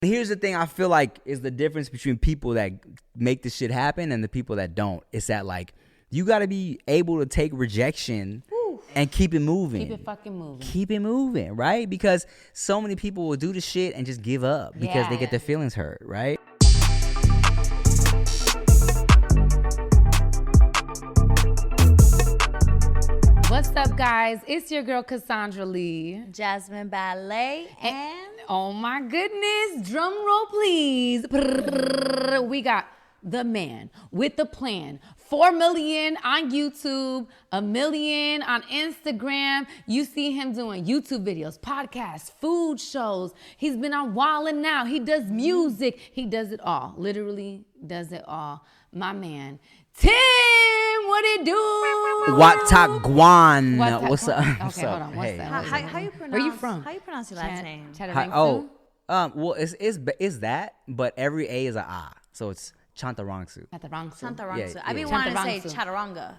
Here's the thing I feel like is the difference between people that make the shit happen and the people that don't. It's that, like, you got to be able to take rejection and keep it moving. Keep it fucking moving. Keep it moving, right? Because so many people will do the shit and just give up because they get their feelings hurt, right? What's up, guys? It's your girl, Kassandra Lee. Jasmine, Balais, and... Oh, my goodness. Drum roll, please. We got the man with the plan. 4 million on YouTube, 1 million on Instagram. You see him doing YouTube videos, podcasts, food shows. He's been on Wildin' Now. He does music. He does it all. Literally does it all. My man, Tim, what it do? Wataguan. What's up? Okay, What's hold up? on. What's Hey. that? How you pronounce? Where you from? How you pronounce your last name? Chantarangsu? Well, it's that, but every A is a ah, so it's Chantarangsu. Chantarangsu. Yeah, I be yeah. wanting to say Chantarangsu. Chaturanga.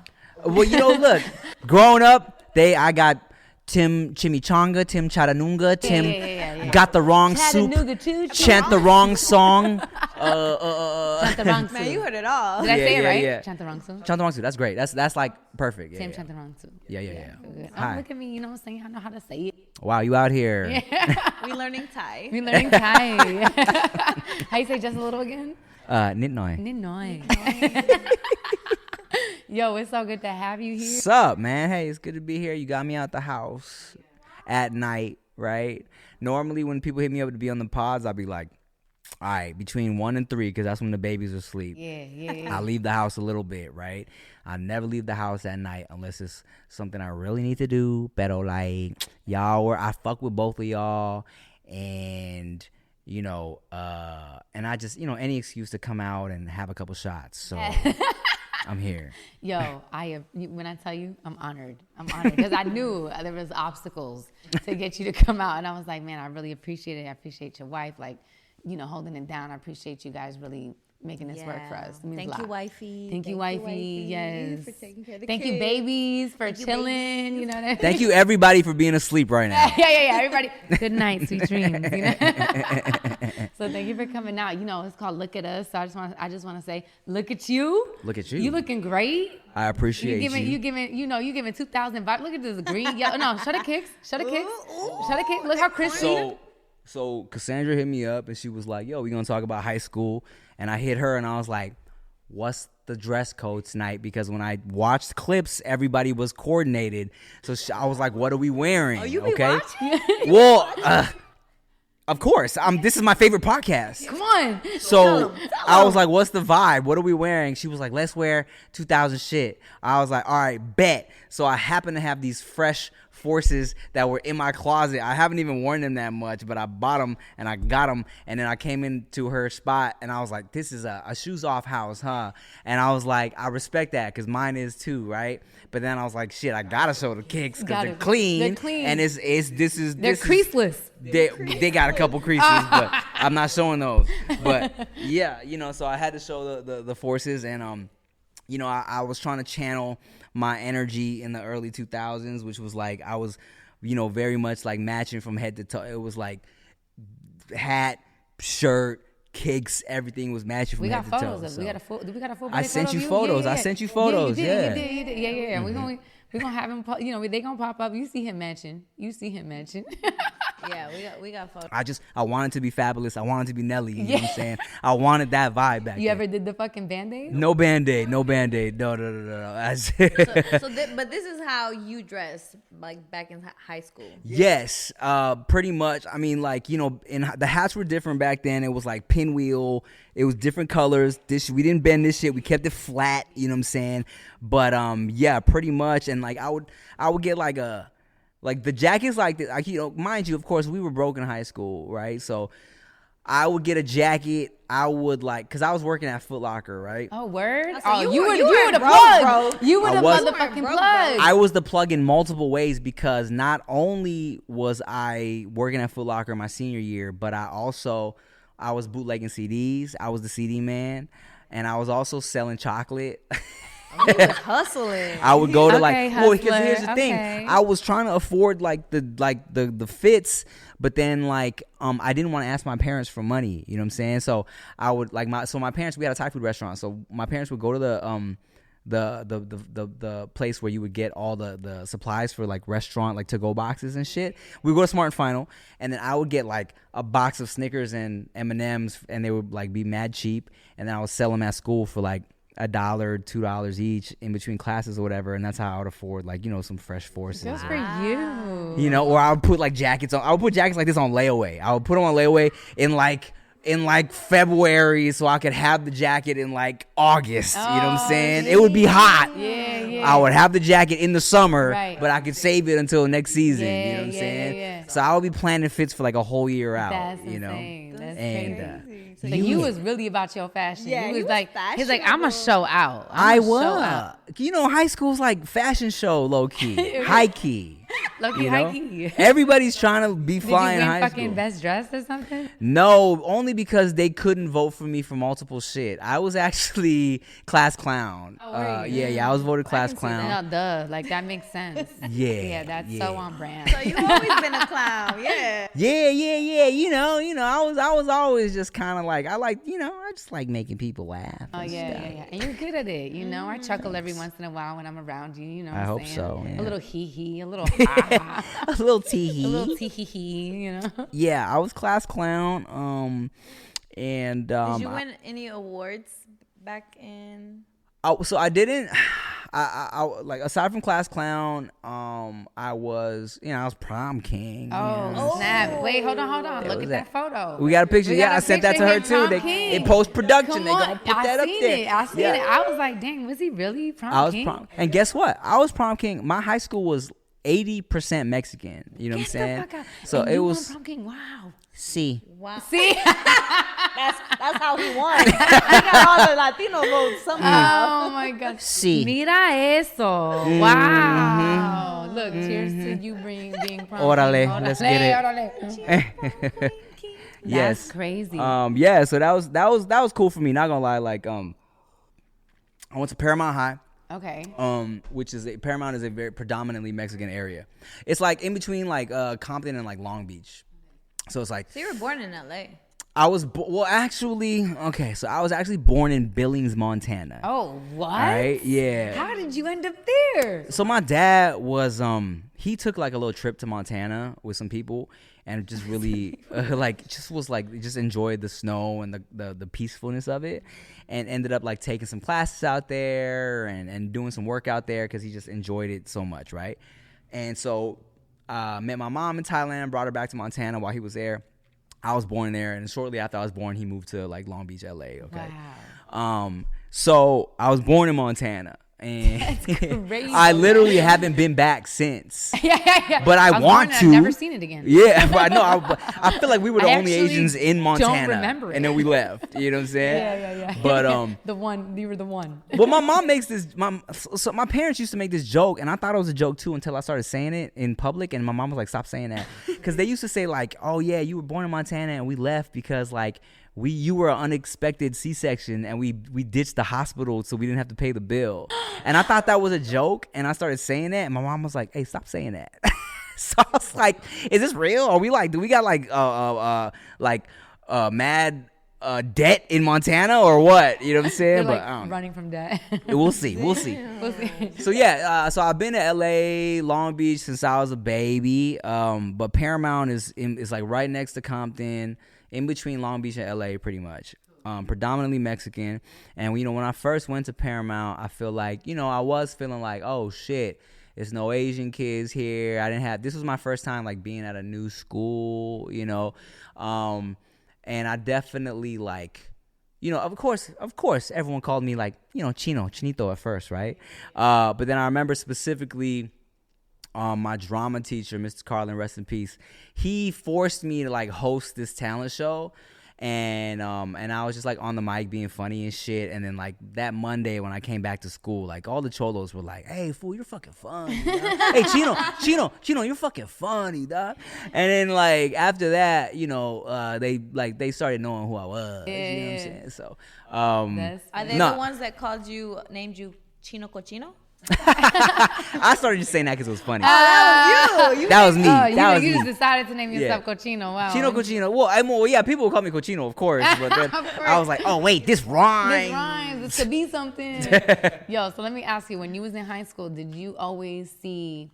Well, you know, look, growing up, I got Tim Chimichanga, Tim Charanunga, Tim yeah. got the wrong soup, Chattanooga too. chant the wrong song. Chantarangsu. Man, you heard it all. Did I say it right? Yeah. Chantarangsu. Chantarangsu, that's great. That's like perfect. Yeah, Tim yeah. Chantarangsu. Yeah. Good. Hi. Oh, look at me, you know what I'm saying? I know how to say it. Wow, you out here. We learning Thai. We learning Thai. How you say just a little again? Nitnoy. Ninoy. Yo, it's so good to have you here. What's up, man? Hey, it's good to be here. You got me out the house at night, right? Normally, when people hit me up to be on the pods, I'll be like, all right, between 1 and 3, because that's when the babies are asleep. Yeah. I leave the house a little bit, right? I never leave the house at night unless it's something I really need to do. Pero like, I fuck with both of y'all, and you know, and I just, any excuse to come out and have a couple shots. So I'm here. Yo, when I tell you, I'm honored because I knew there was obstacles to get you to come out, and I was like, man, I really appreciate it. I appreciate your wife, like, holding it down. I appreciate you guys really making this work for us. It means a Thank lot. you, wifey. Thank you, wifey. Yes. For taking care of the Thank kids. you, babies, for Thank you, chilling. babies. You know what I mean? Thank you, everybody, for being asleep right now. Yeah. Everybody, good night, sweet dreams. So thank you for coming out. It's called Look at Us. So I just want to say, look at you. Look at you. You looking great. I appreciate you. You giving 2,000 vibes. Look at this green. No, shut the kicks. Shut the kicks. Look how crispy. So Cassandra hit me up and she was like, yo, we gonna talk about high school. And I hit her and I was like, what's the dress code tonight? Because when I watched clips, everybody was coordinated. So I was like, what are we wearing? Oh, you be watching? Well, of course. This is my favorite podcast. Come on. So I was like, what's the vibe? What are we wearing? She was like, let's wear 2000 shit. I was like, all right, bet. So I happen to have these fresh Forces that were in my closet. I haven't even worn them that much, but I bought them and I got them. And then I came into her spot and I was like, this is a shoes off house, huh? And I was like, I respect that because mine is too, right? But then I was like, shit, I gotta show the kicks because they're clean. They're clean. And they're creaseless. They got a couple creases, but I'm not showing those. But yeah, so I had to show the Forces, and I was trying to channel my energy in the early 2000s, which was like I was, very much like matching from head to toe. It was like hat, shirt, kicks, everything was matching from head to toe. We got a full. I sent you photos. Yeah. I sent you photos. You Yeah. did. Yeah. Mm-hmm. We're gonna have him. They gonna pop up. You see him matching. Yeah, we got photos. I wanted to be fabulous. I wanted to be Nelly. You know what I'm saying? I wanted that vibe back. You ever did the fucking Band-Aid? No Band-Aid. No. But this is how you dress, like back in high school. Yes, pretty much. I mean, like, the hats were different back then. It was like pinwheel. It was different colors. We didn't bend this shit. We kept it flat. You know what I'm saying? But yeah, pretty much. And like I would get like the jackets like this. Mind you, of course, we were broke in high school, right? So I would get a jacket. I would because I was working at Foot Locker, right? Oh, word? So you were the broke, plug. bro. You were the motherfucking plug. I was the plug in multiple ways because not only was I working at Foot Locker my senior year, but I was bootlegging CDs. I was the CD man, and I was also selling chocolate. He was hustling. I would go to Okay, well, because hustler. here's the thing. Okay. I was trying to afford the fits, but then I didn't want to ask my parents for money. You know what I'm saying? So I would my parents, we had a Thai food restaurant. So my parents would go to the place where you would get all the supplies for like restaurant like to go boxes and shit. We would go to Smart and Final, and then I would get like a box of Snickers and M&Ms, and they would like be mad cheap, and then I would sell them at school for like $1, $2 each in between classes or whatever, and that's how I would afford like some fresh forces. Good for you. Or I would put like jackets on. I would put jackets like this on layaway. I would put them on layaway in like February, so I could have the jacket in like August. You know what I'm saying? It would be hot. Yeah. I would have the jacket in the summer, Right. but I could save it until next season. Yeah, You know what I'm yeah, saying? yeah. So I would be planning fits for like a whole year out. That's you know? insane. That's And crazy. So yeah. you was really about your fashion. Yeah, you he was was like, he's like, I'm fashionable. gonna show out. I I'ma show was. out. High school's like fashion show, low key, high key. Low-key, You know? high-key. Everybody's trying to be Did you fly in win high fucking school. best dressed or something? No, only because they couldn't vote for me for multiple shit. I was actually class clown. Oh, were you? Yeah, I was voted class can see clown. No, duh. Like that makes sense. Yeah, Yeah, that's yeah. so on brand. So you've always been a clown, yeah. Yeah. You know, I was always just kind of like I just like making people laugh. Oh and yeah, stuff. yeah. And you're good at it, you know. I chuckle every once in a while when I'm around you. You know what I I'm hope saying? so, yeah. A little hee hee, a little ha ha, A little tee a little tee hee hee. You know. Yeah, I was class clown. And Did you win any awards back in? So I didn't. I like aside from class clown, I was I was prom king. Oh, snap! Wait, hold on. There Look was at that photo. We got a picture. We Yeah, got a I sent that to picture her of too. prom They king. in post production, Come they gonna on. put that up there. I seen Yeah. it. I was like, dang, was he really prom I was king? prom, and guess what? I was prom king. My high school was 80% Mexican. You know what I'm Get saying? the fuck out. So And it you won was prom king. Wow. C. Wow, See? that's how he won. He got all the Latino votes somehow. Oh my God. Sí. Mira eso. Wow. Look, cheers to you being prom Órale, king. let's get it. Órale. Yes. That's crazy. Yeah. So that was cool for me. Not gonna lie. Like I went to Paramount High. Okay. Which is Paramount is a very predominantly Mexican area. It's like in between like Compton and like Long Beach. So it's like So you were born in LA. I was so I was actually born in Billings, Montana. Oh, what? Right? Yeah. How did you end up there? So my dad was he took like a little trip to Montana with some people and just really just enjoyed the snow and the peacefulness of it, and ended up like taking some classes out there and doing some work out there because he just enjoyed it so much, right? And so met my mom in Thailand, brought her back to Montana while he was there. I was born there, and shortly after I was born, he moved to like Long Beach, LA. Okay. Wow. So I was born in Montana, and crazy. I literally haven't been back since. Yeah. But I was want born and to. I've never seen it again. Yeah, but I feel like we were the I only actually Asians in Montana, don't remember and it. then we left. You know what I'm saying? Yeah. But you were the one. well, my mom makes this. So my parents used to make this joke, and I thought it was a joke too until I started saying it in public, and my mom was like, "Stop saying that," because they used to say like, "Oh yeah, you were born in Montana, and we left because like you were an unexpected C-section, and we ditched the hospital so we didn't have to pay the bill." And I thought that was a joke, and I started saying that, and my mom was like, "Hey, stop saying that." So I was like, "Is this real? Are we like, do we got like mad debt in Montana or what?" You know what I'm saying? You're But like I don't know. running from debt. We'll see. We'll see. So yeah, so I've been to LA, Long Beach since I was a baby. But Paramount is like right next to Compton, in between Long Beach and LA, pretty much. Predominantly Mexican. And when I first went to Paramount, I feel like I was feeling like, oh shit, there's no Asian kids here. This was my first time like being at a new school, and I definitely like. Of course, everyone called me like, Chinito at first, right? But then I remember specifically my drama teacher, Mr. Carlin, rest in peace. He forced me to like host this talent show, and I was just like on the mic being funny and shit. And then like that Monday when I came back to school, like all the cholos were like, "Hey fool, you're fucking funny, dog. Hey Chino, you're fucking funny, dog." And then like after that, they started knowing who I was. You know what I'm saying? So Are they the ones that named you Chino Cochino? I started just saying that because it was funny. That was you. That was me. You just decided to name yourself Cochino. Wow. Chino Cochino. Well, yeah, people will call me Cochino, of course. But then I was like, oh, wait, this rhymes. This rhymes. This could be something. Yo, so let me ask you, when you was in high school, did you always see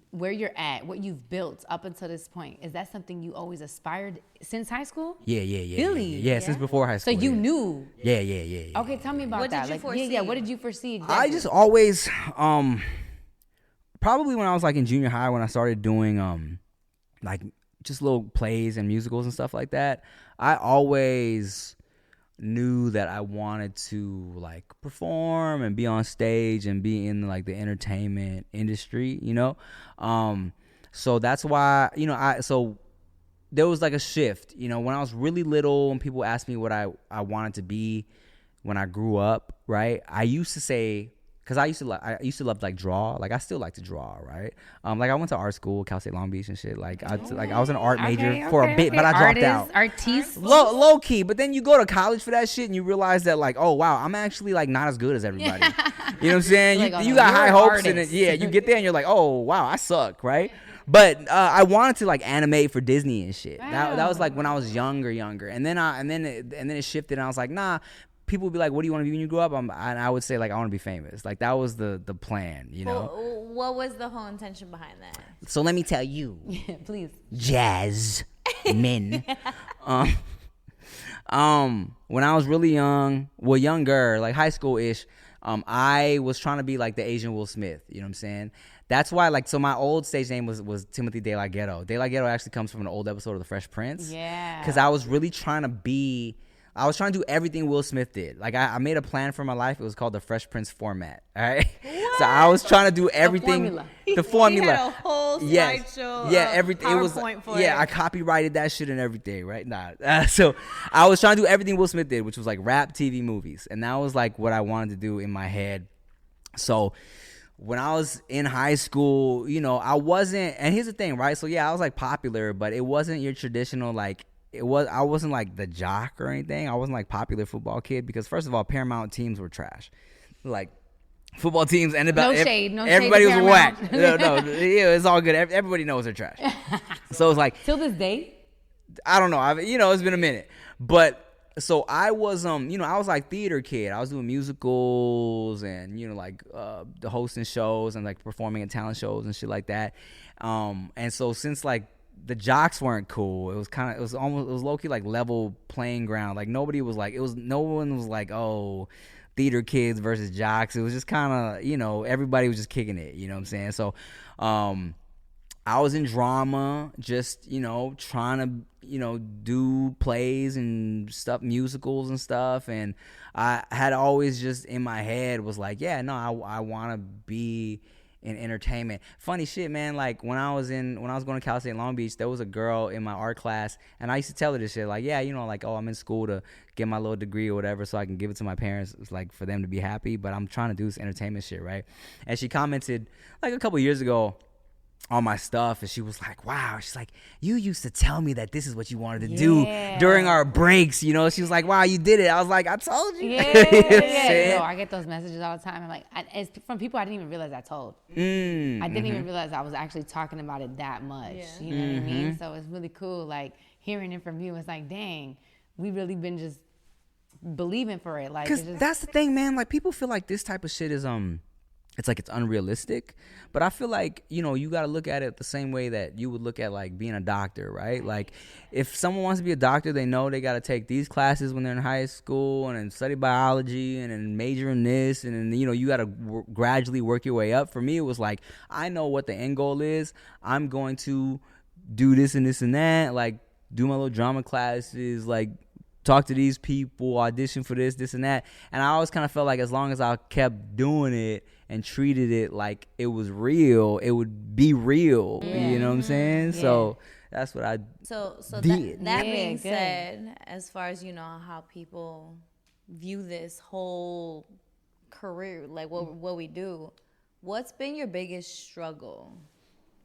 where you're at, what you've built up until this point? Is that something you always aspired since high school? Yeah. Really? Yeah, since before high So school. you knew? Yeah. Okay, tell me about that. What did you foresee? Yeah, what did you foresee exactly? I just always, probably when I was like in junior high, when I started doing like just little plays and musicals and stuff like that, I always knew that I wanted to like perform and be on stage and be in like the entertainment industry, you know? So that's why, you know, so there was like a shift, you know, when I was really little and people asked me what I wanted to be when I grew up, right? I used to say, because I used to love like draw, like I still like to draw, right? Like I went to art school, Cal State Long Beach and shit. Like I was an art major for a bit, but I dropped out. Artiste. Low key, but then you go to college for that shit and you realize that like, oh wow, I'm actually like not as good as everybody. You know what I'm saying? Like, you got high hopes artist. and you get there and you're like, oh wow, I suck, right? But I wanted to like animate for Disney and shit. Wow. That was like when I was younger, and then it shifted and I was like, nah. People would be like, what do you want to be when you grow up? And I would say, like, I want to be famous. Like, that was the plan, you know? Well, what was the whole intention behind that? So let me tell you. Yeah, please. Jasmine. When I was really young, well, younger, like high school-ish, I was trying to be like the Asian Will Smith. You know what I'm saying? That's why, like, so my old stage name was Timothy De La Ghetto. De La Ghetto actually comes from an old episode of The Fresh Prince. Yeah. Because I was really trying to do everything Will Smith did. Like, I made a plan for my life. It was called the Fresh Prince format. All right. What? So I was trying to do everything. The formula. He had a whole slideshow. Yeah, everything. It was. Yeah, I copyrighted that shit and everything. Right. So I was trying to do everything Will Smith did, which was like rap, TV, movies, and that was like what I wanted to do in my head. So when I was in high school, you know, I wasn't. And here's the thing, right? So yeah, I was like popular, but it wasn't your traditional like. I wasn't like the jock or anything. I wasn't like popular football kid because first of all, Paramount teams were trash. Like football teams ended up everybody was whack. No, it's all good. Everybody knows they're trash. So it's like till this day. I don't know. It's been a minute, but so I was I was like theater kid. I was doing musicals and like the hosting shows and like performing at talent shows and shit like that. And so since like the jocks weren't cool. It was low-key like level playing ground. Like no one was like, oh, theater kids versus jocks. It was just kind of, everybody was just kicking it, you know what I'm saying? So I was in drama, just, trying to, do plays and stuff, musicals and stuff. And I had always just in my head was like, yeah, no, I want to be in entertainment. Funny shit, man. Like when I was going to Cal State Long Beach, there was a girl in my art class, and I used to tell her this shit, like, yeah, like, oh, I'm in school to get my little degree or whatever, so I can give it to my parents, it's like for them to be happy. But I'm trying to do this entertainment shit, right? And she commented like a couple years ago on my stuff, and she was like, wow, she's like, you used to tell me that this is what you wanted to do during our breaks, She was like, wow, you did it. I was like, I told you. Yeah. I get those messages all the time. I'm like, it's from people I didn't even realize I told. I didn't even realize I was actually talking about it that much. You know what I mean? So it's really cool, like hearing it from you. It's like, dang, we really been just believing for it. Like, because that's the thing, man. Like people feel like this type of shit is it's like it's unrealistic, but I feel like, you got to look at it the same way that you would look at like being a doctor, right? Like if someone wants to be a doctor, they know they got to take these classes when they're in high school and then study biology and then major in this. And then, you got to gradually work your way up. For me, it was like, I know what the end goal is. I'm going to do this and this and that, like do my little drama classes, like talk to these people, audition for this and that. And I always kind of felt like as long as I kept doing it and treated it like it was real, it would be real. You know what I'm saying? Yeah. So that's what I did. That being said, as far as how people view this whole career, like what we do, what's been your biggest struggle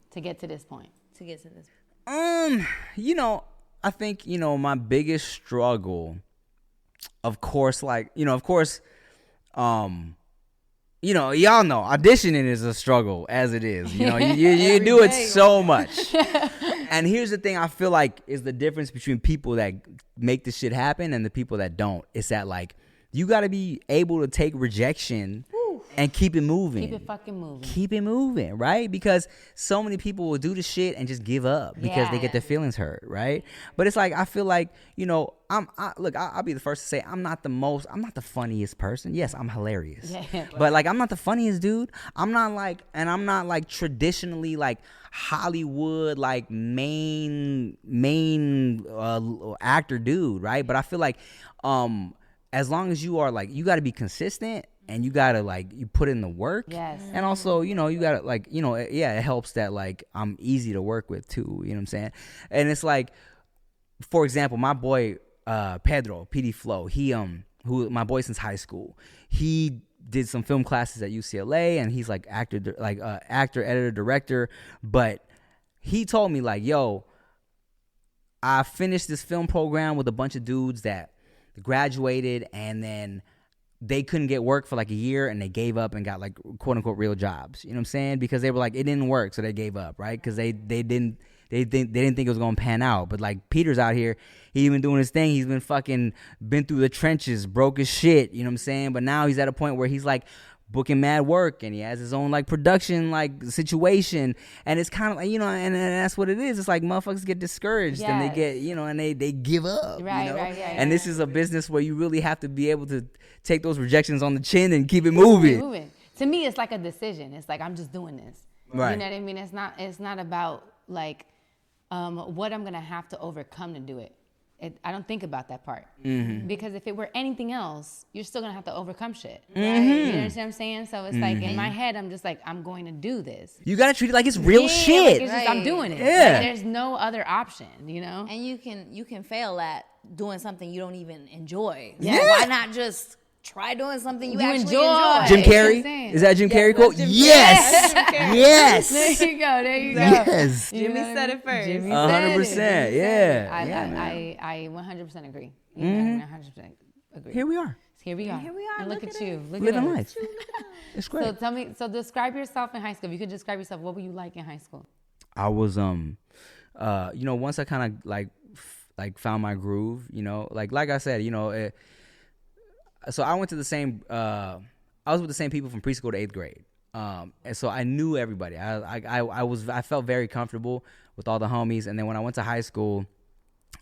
to get to this point? I think, my biggest struggle, of course, you know, y'all know auditioning is a struggle as it is. You know, you do it so much. And here's the thing I feel like is the difference between people that make this shit happen and the people that don't. It's that, like, you got to be able to take rejection and keep it moving. Keep it fucking moving. Keep it moving, right? Because so many people will do the shit and just give up because they get their feelings hurt, right? But it's like, I feel like, you know, I'll be the first to say I'm not the funniest person. Yes, I'm hilarious. Yeah. But like, I'm not the funniest dude. I'm not like traditionally like Hollywood, like main actor dude, right? But I feel like, as long as you are like, you got to be consistent and you got to like, you put in the work. Yes. And also, you know, you got to like, you know, yeah, it helps that like I'm easy to work with too. You know what I'm saying? And it's like, for example, my boy, Pedro, PD Flow, who my boy since high school, he did some film classes at UCLA and he's like actor, editor, director. But he told me like, yo, I finished this film program with a bunch of dudes that graduated and then they couldn't get work for like a year and they gave up and got like quote unquote real jobs. You know what I'm saying? Because they were like, it didn't work. So they gave up, right? Because they didn't think it was going to pan out. But like Peter's out here, he been doing his thing. He's been through the trenches, broke his shit. You know what I'm saying? But now he's at a point where he's like booking mad work and he has his own like production like situation, and it's kind of like, you know, and that's what it is. It's like motherfuckers get discouraged and they get, you know, and they give up, right, you know? right. And this is a business where you really have to be able to take those rejections on the chin and keep it moving. To me, it's like a decision. It's like, I'm just doing this. Right. You know what I mean? It's not about like what I'm gonna have to overcome to do it. I don't think about that part. Mm-hmm. Because if it were anything else, you're still gonna have to overcome shit. Right? You know what I'm saying? So it's like in my head, I'm just like, I'm going to do this. You gotta treat it like it's real shit. Like it's just, I'm doing it. Yeah. Like, there's no other option, you know? And you can fail at doing something you don't even enjoy. Yeah. So why not just try doing something you actually enjoy? Jim Carrey? Is that Jim Carrey quote? Yes. Yes. There you go. Yes. Jimmy said it first. 100%. Yeah. I 100% agree. I 100% agree. Here we are. And look at you. Living life. It's great. So tell me, describe yourself in high school. If you could describe yourself, what were you like in high school? I was, you know, once I kind of like found my groove, you know, like I said, you know, so I went to the same, I was with the same people from preschool to 8th grade. And so I knew everybody. I felt very comfortable with all the homies. And then when I went to high school,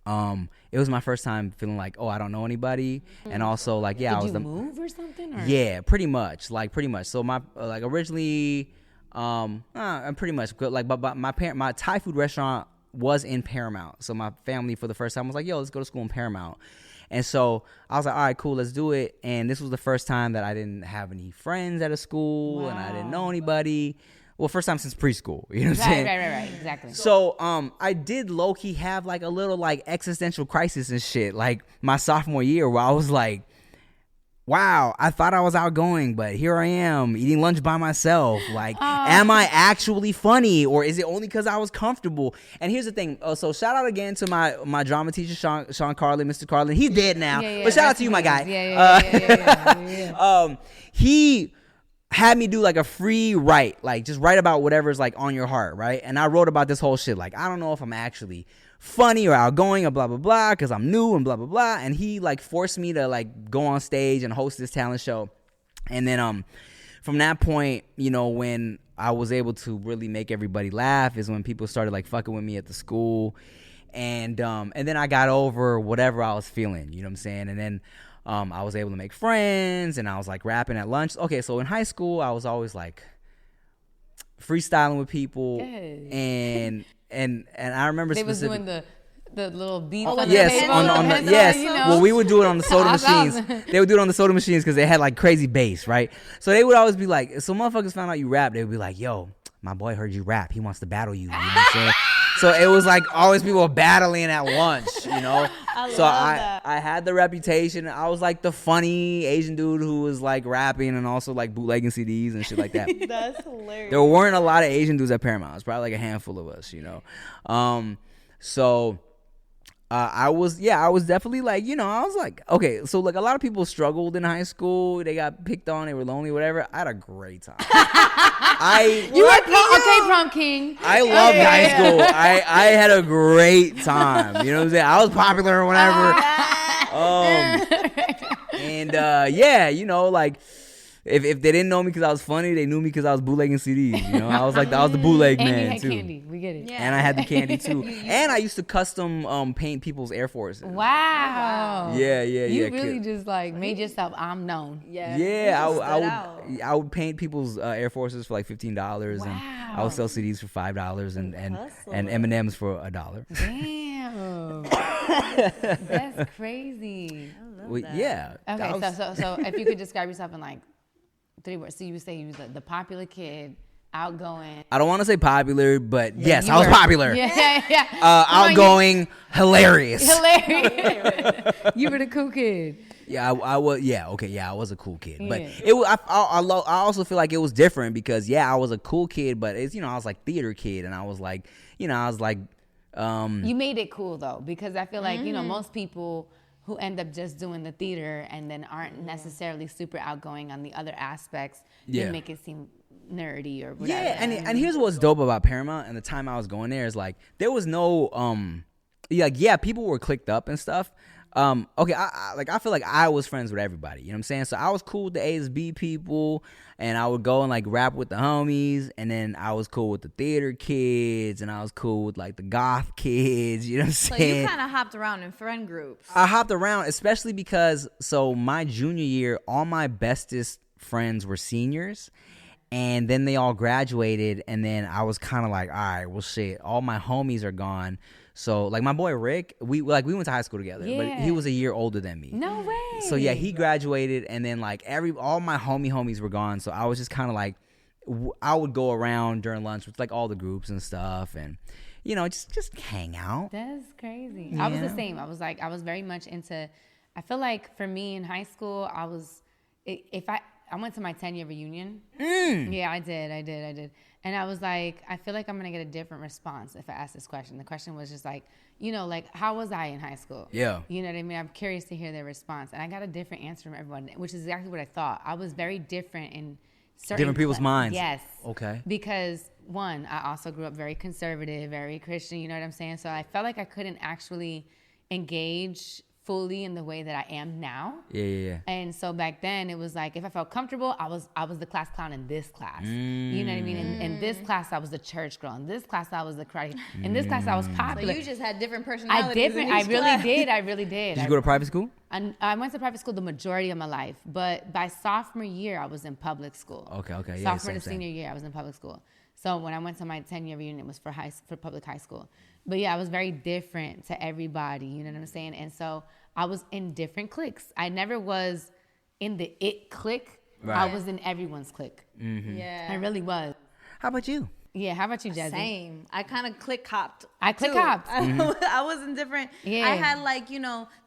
it was my first time feeling like, oh, I don't know anybody. And also like, yeah, Did you move or something? Or? Yeah, pretty much. So my, like originally, pretty much like, but my Thai food restaurant was in Paramount. So my family for the first time was like, yo, let's go to school in Paramount. And so I was like, all right, cool, let's do it. And this was the first time that I didn't have any friends at a school and I didn't know anybody. Well, first time since preschool, you know what I'm saying? Right, exactly. So I did low-key have like a little like existential crisis and shit like my sophomore year where I was like, wow, I thought I was outgoing, but here I am eating lunch by myself. Like, am I actually funny, or is it only because I was comfortable? And here's the thing. So shout out again to my drama teacher, Sean Carlin, Mr. Carlin. He's dead now, but shout out to you, my guy. He had me do like a free write, like just write about whatever's like on your heart, right? And I wrote about this whole shit. Like, I don't know if I'm actually funny or outgoing or blah blah blah because I'm new and blah blah blah. And he like forced me to like go on stage and host this talent show. And then from that point, you know, when I was able to really make everybody laugh is when people started like fucking with me at the school. And then I got over whatever I was feeling, you know what I'm saying? And then I was able to make friends and I was like rapping at lunch. Okay, so in high school I was always like freestyling with people. And I remember they was doing the little beats on the yes, table. on the yes. You know? Well, we would do it on the soda machines. They would do it on the soda machines because they had like crazy bass, right? So they would always be like, so motherfuckers found out you rap, they would be like, yo, my boy heard you rap. He wants to battle you. You know what I'm saying? So it was like always people battling at lunch, you know? I had the reputation. I was like the funny Asian dude who was like rapping and also like bootlegging CDs and shit like that. That's hilarious. There weren't a lot of Asian dudes at Paramount. It's probably like a handful of us, you know? So I was definitely like, I was like, okay, so like a lot of people struggled in high school. They got picked on, they were lonely, whatever. I had a great time. You were prom king. I loved high school. I had a great time. You know what I'm saying? I was popular or whatever. And like if they didn't know me because I was funny, they knew me because I was bootlegging CDs. I was the bootleg and man you had too. candy. We get it. Yeah. And I had the candy too. And I used to custom paint people's Air Forces. Wow. Yeah. You really just like made yourself I'm known. Yeah. I would paint people's Air Forces for like $15, and I would sell CDs for $5 and M&Ms for $1. Damn. That's crazy. Yeah. Okay, so if you could describe yourself in like 3 words, so you would say you was the popular kid, outgoing. I don't want to say popular, but yes, I was popular. Yeah. Outgoing, hilarious. You were the cool kid. Yeah, I was. Yeah, okay. Yeah, I was a cool kid, but Yeah. it was. I also feel like it was different because I was a cool kid, but it's I was like theater kid, and I was like, You made it cool though, because I feel like most people who end up just doing the theater and then aren't necessarily super outgoing on the other aspects, they make it seem nerdy or whatever. Yeah, and here's what's dope about Paramount and the time I was going there is like there was no people were clicked up and stuff. Okay, I feel like I was friends with everybody, you know what I'm saying? So I was cool with the A to B people, and I would go and like rap with the homies, and then I was cool with the theater kids, and I was cool with like the goth kids, you know what I'm saying? So you kind of hopped around in friend groups. I hopped around, especially because my junior year, all my bestest friends were seniors, and then they all graduated, and then I was kind of like, all right, well shit, all my homies are gone. So like my boy Rick, we went to high school together, but he was a year older than me. No way. So yeah, he graduated, and then like all my homies were gone. So I was just kind of like, I would go around during lunch with like all the groups and stuff, and just hang out. That's crazy. Yeah. I was the same. I was very much into. I feel like for me in high school, I went to my 10-year reunion. Yeah, I did. And I was like, I feel like I'm going to get a different response if I ask this question. The question was just like, how was I in high school? Yeah. You know what I mean? I'm curious to hear their response. And I got a different answer from everyone, which is exactly what I thought. I was very different in certain Different people's minds. Yes. Okay. Because, one, I also grew up very conservative, very Christian, you know what I'm saying? So I felt like I couldn't actually engage fully in the way that I am now. Yeah. And so back then it was like if I felt comfortable, I was the class clown in this class. You know what I mean? In this class I was the church girl. In this class I was the karate. In this class I was popular. So you just had different personalities. I really did. Did you go to private school? I went to private school the majority of my life, but by sophomore year I was in public school. Okay. Yeah, Sophomore to senior year I was in public school. So when I went to my 10-year reunion, it was for public high school. But yeah, I was very different to everybody, you know what I'm saying? And so I was in different cliques. I never was in the it clique. Right. I was in everyone's clique. Mm-hmm. Yeah. I really was. How about you? Yeah, how about you, Jasmine? Same. I kind of click hopped. I click hopped. I wasn't different. Yeah. I had like,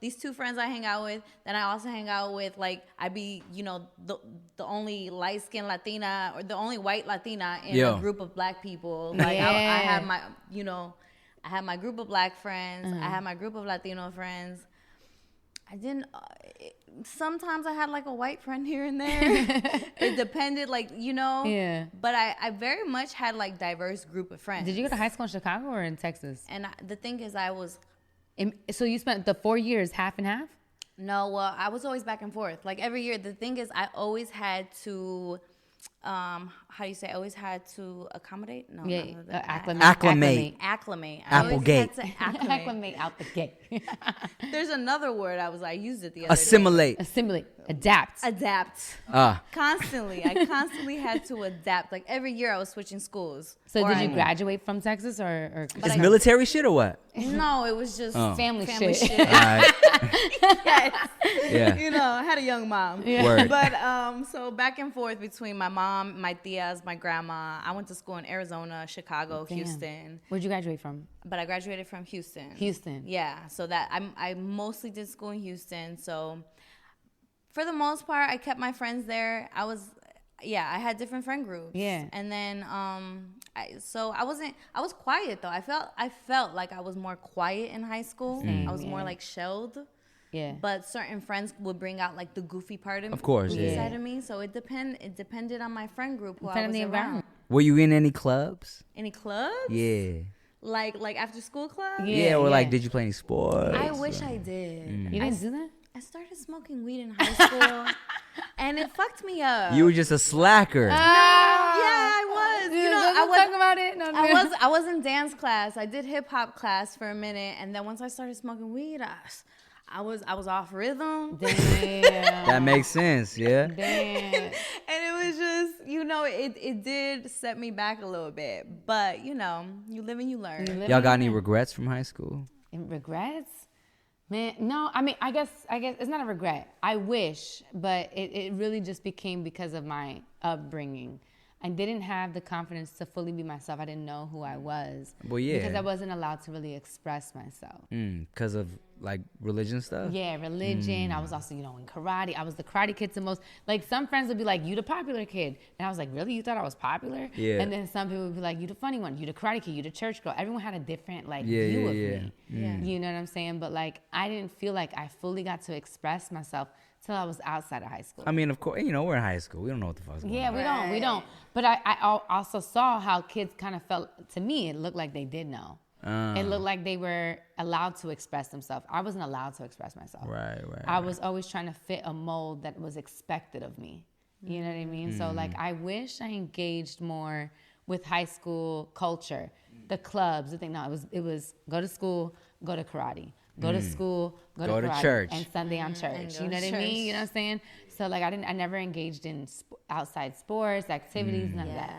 these two friends I hang out with, then I also hang out with like, I'd be, the only light skinned Latina or the only white Latina in a group of black people. Like I had my, I had my group of black friends. I had my group of Latino friends. I didn't. Sometimes I had like a white friend here and there. It depended, Yeah. But I very much had like diverse group of friends. Did you go to high school in Chicago or in Texas? And the thing is, So you spent the 4 years half and half? No, well, I was always back and forth. Like every year, the thing is, I always had to. How do you say? I always had to accommodate. No, acclimate. Applegate. Acclimate out the gate. There's another word I used it the other Assimilate. Adapt. Constantly. I constantly had to adapt. Like every year I was switching schools. So did you graduate from Texas or Is military shit or what? No, it was just family shit. All right. Yes. Yeah. I had a young mom. Yeah. Word. But so back and forth between my mom, my tias, my grandma. I went to school in Arizona, Chicago, Houston. Where'd you graduate from? But I graduated from Houston. Houston. Yeah. So that I mostly did school in Houston. So for the most part, I kept my friends there. I had different friend groups. Yeah. And then I was quiet though. I felt like I was more quiet in high school. I was more like shelled. Yeah. But certain friends would bring out like the goofy part Of course, yeah. side of me. So it depended on my friend group who I Depending was on the around. environment. Were you in any clubs? Any clubs? Yeah. Like after school clubs? Yeah, or like, did you play any sports? I wish I did. You didn't do that? I started smoking weed in high school, and it fucked me up. You were just a slacker. Yeah, I was. You know, I was talk about it. No, I was in dance class. I did hip hop class for a minute, and then once I started smoking weed, I was off rhythm. Damn. That makes sense, yeah. Damn. And it was just, it did set me back a little bit. But, you live and you learn. Y'all got any regrets from high school? Regrets? Man, no. I mean, I guess it's not a regret. I wish, but it really just became because of my upbringing. I didn't have the confidence to fully be myself. I didn't know who I was. Well, yeah. Because I wasn't allowed to really express myself. Because of, like, religion stuff? Yeah, religion. I was also, in karate. I was the karate kid to most. Like, some friends would be like, you the popular kid. And I was like, really? You thought I was popular? Yeah. And then some people would be like, you the funny one. You the karate kid. You the church girl. Everyone had a different, view of me. Yeah. You know what I'm saying? But, I didn't feel like I fully got to express myself till I was outside of high school. I mean, of course, we're in high school. We don't know what the fuck's going on. Yeah, we don't. But I also saw how kids kind of felt. To me, it looked like they did know. It looked like they were allowed to express themselves. I wasn't allowed to express myself. Right. I was always trying to fit a mold that was expected of me. You know what I mean? So, I wish I engaged more with high school culture, the clubs, the thing. No, it was go to school, go to karate. Go to school, go to karate, church, and Sunday on church. You know what I mean? You know what I'm saying? So I never engaged in outside sports, activities, none of that.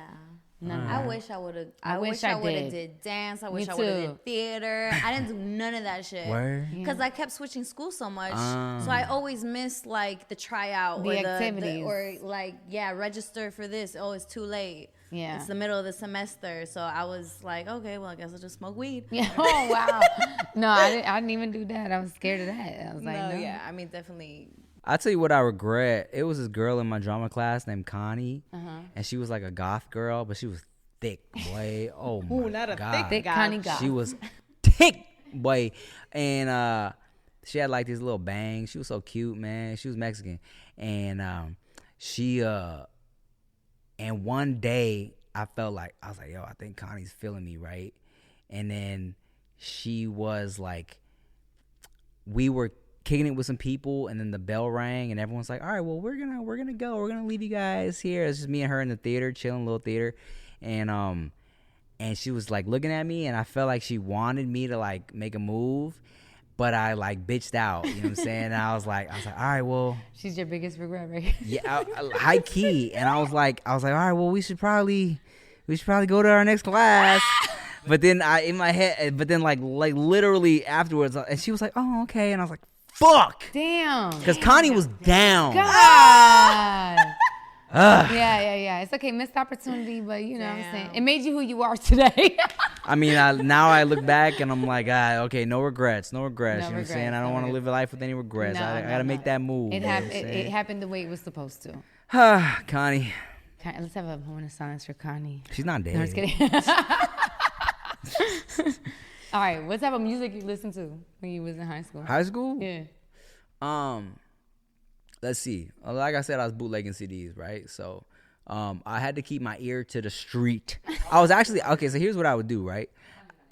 None of that. I wish I would have. I wish I would have did. did dance. I Me wish I would have too. did theater. I didn't do none of that shit. Word? Because I kept switching school so much, so I always missed the tryout The or activities. register for this. Oh, it's too late. Yeah. It's the middle of the semester, so I was like, okay, well, I guess I'll just smoke weed. Yeah. Oh wow. No, I didn't even do that. I was scared of that. I was like, no. Yeah. I mean, definitely. I'll tell you what I regret. It was this girl in my drama class named Connie, and she was like a goth girl, but she was thick, boy. Oh my not a God. Thick Connie Goth. She was thick, boy. And she had like these little bangs. She was so cute, man. She was Mexican. And and one day I was like, yo, I think Connie's feeling me, right? And then she was like, we were kicking it with some people, and then the bell rang, and everyone's like, all right, well, we're gonna go. We're gonna leave you guys here. It's just me and her in the theater, chilling, little theater. And she was like looking at me, and I felt like she wanted me to like make a move, but I like bitched out. You know what I'm saying? And I was like, all right, well, She's your biggest regret, right? yeah, high key. And I was like, all right, well, we should probably go to our next class. But then in my head, like literally afterwards, and she was like, oh, okay. And I was like, fuck. Damn. Because Connie was down. God. Yeah. It's okay, missed opportunity, but you know what I'm saying. It made you who you are today. I mean, now I look back and I'm like, okay, no regrets. You know what I'm saying? I don't want to live a life with any regrets. I got to make that move. It happened the way it was supposed to. Connie. Let's have a moment of silence for Connie. She's not dead. No, I'm just kidding. All right, what type of music you listened to when you was in high school? High school? Yeah. Let's see. Like I said, I was bootlegging CDs, right? So I had to keep my ear to the street. I was actually, okay, so here's what I would do, right?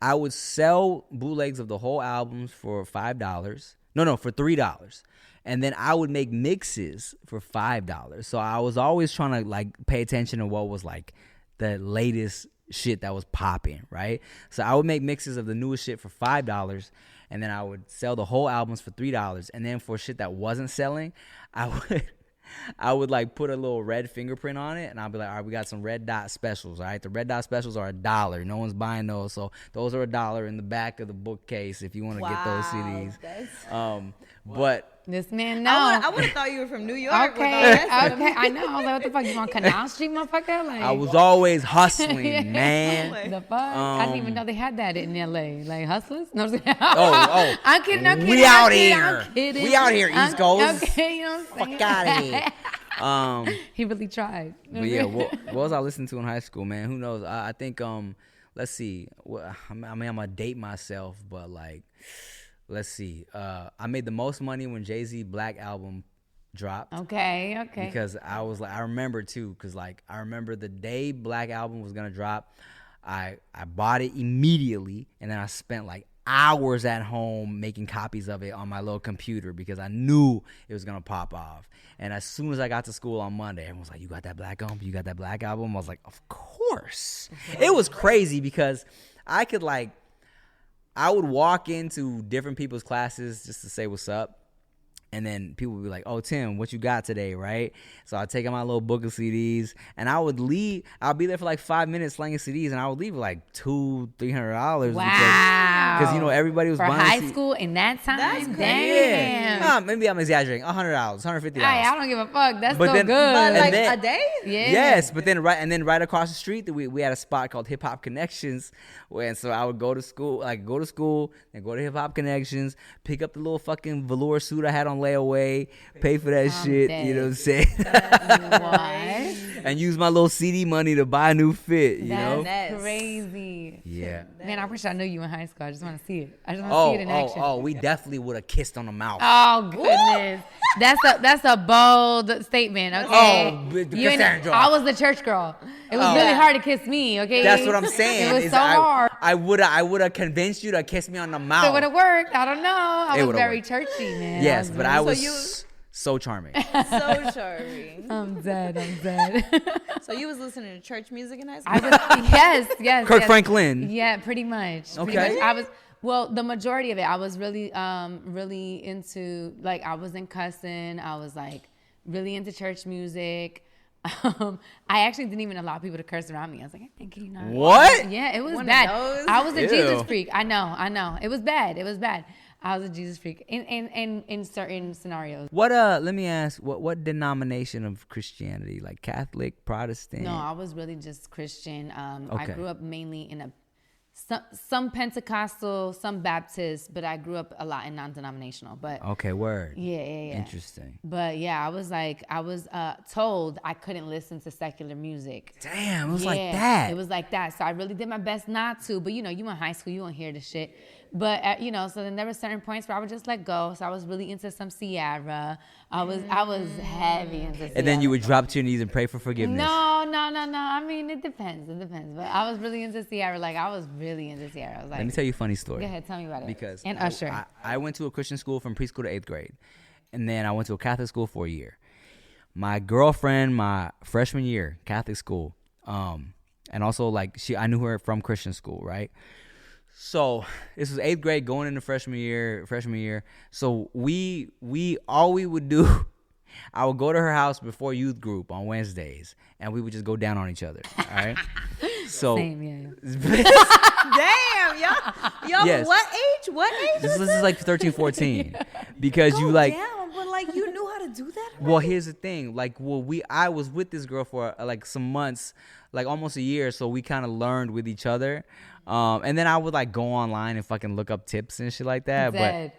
I would sell bootlegs of the whole albums for $5. No, for $3. And then I would make mixes for $5. So I was always trying to like pay attention to what was like the latest shit that was popping, right? So I would make mixes of the newest shit for $5, and then I would sell the whole albums for $3. And then for shit that wasn't selling, I would like put a little red fingerprint on it, and I'll be like, all right, we got some red dot specials, all right? The red dot specials are $1. No one's buying those, so those are $1 in the back of the bookcase if you want to get those CDs. But this man, no. I would have thought you were from New York. Okay, I know. I was like, what the fuck? You on Canal Street, motherfucker? Like, I was always hustling, man. The fuck? I didn't even know they had that in LA. Like hustlers? No, I'm kidding. Oh. I'm kidding. We out here. I'm kidding. We out here, East Coast. Okay, you know what I'm saying? Fuck out of here. He really tried. But yeah, what was I listening to in high school, man? Who knows? I think let's see. I mean, I'm gonna date myself, but like, let's see. I made the most money when JayZ Black album dropped. Okay. Because I was like, I remember too, because like I remember the day Black album was gonna drop, I bought it immediately, and then I spent like hours at home making copies of it on my little computer because I knew it was gonna pop off. And as soon as I got to school on Monday, everyone was like, "You got that Black album? You got that Black album?" I was like, "Of course." It was crazy because I would walk into different people's classes just to say what's up. And then people would be like, "Oh, Tim, what you got today?" Right? So I'd take out my little book of CDs, and I would leave. I'll be there for like 5 minutes slanging CDs, and I would leave with like $200-$300. Wow. Because everybody was for buying high school in that time. That's great. Damn. Yeah. Maybe I'm exaggerating. $100, $150. Hey, I don't give a fuck. That's But so then- good. But like then- a day? Yeah. Yes, but then right across the street, we had a spot called Hip Hop Connections, and so I would go to school, then go to Hip Hop Connections, pick up the little fucking velour suit I had on layaway, pay for that shit, dead. you know what I'm saying? What? And use my little CD money to buy a new fit, you know? That's crazy. Yeah. Man, I wish I knew you in high school. I just want to see it. I just want to see it in action. Oh, we definitely would have kissed on the mouth. Oh goodness, that's a bold statement. Okay, Oh, but You ain't- Cassandra. I was the church girl. It was really hard to kiss me. Okay, That's what I'm saying. It was is so hard. I would have convinced you to kiss me on the mouth. It would have worked. I don't know. I It was would've very worked. churchy, man. Yes, but I was you- so charming. So charming. I'm dead. So you was listening to church music in high school? I was yes. Kirk Franklin. Yeah, pretty much. Okay. I was the majority of it. I was really into, like, I was in cussing. I was like really into church music. I actually didn't even allow people to curse around me. I was like, I think not. What? Yeah, it was One of bad. those? I was a Ew. Jesus freak. I know. It was bad. I was a Jesus freak in certain scenarios. What let me ask, what denomination of Christianity? Like Catholic, Protestant? No, I was really just Christian. I Okay. grew up mainly in some Pentecostal, some Baptist, but I grew up a lot in non-denominational. But Okay, word. yeah. Interesting. But yeah, I was told I couldn't listen to secular music. Damn, it was Yeah, like that. It was like that. So I really did my best not to. But you in high school, you won't hear the shit. But so then there were certain points where I would just let go. So I was really into some Sierra. I was heavy into Sierra. And then you would drop to your knees and pray for forgiveness. No. I mean, it depends. But I was really into Sierra. Like, I was really into Sierra. I was like, Let me tell you a funny story. Go ahead, tell me about it. Because and Usher. I went to a Christian school from preschool to 8th grade. And then I went to a Catholic school for a year. My girlfriend, my freshman year, Catholic school. And also, like, I knew her from Christian school, right? So this was 8th grade going into freshman year. So all we would do, I would go to her house before youth group on Wednesdays, and we would just go down on each other. All right. So Same, yeah. Damn, yo, Yes. what age? this is like 13, 14, because you like. Damn, but like you knew how to do that? Well, here's the thing. Like, I was with this girl for like some months, like almost a year. So we kind of learned with each other. And then I would like go online and fucking look up tips and shit like that. Dead.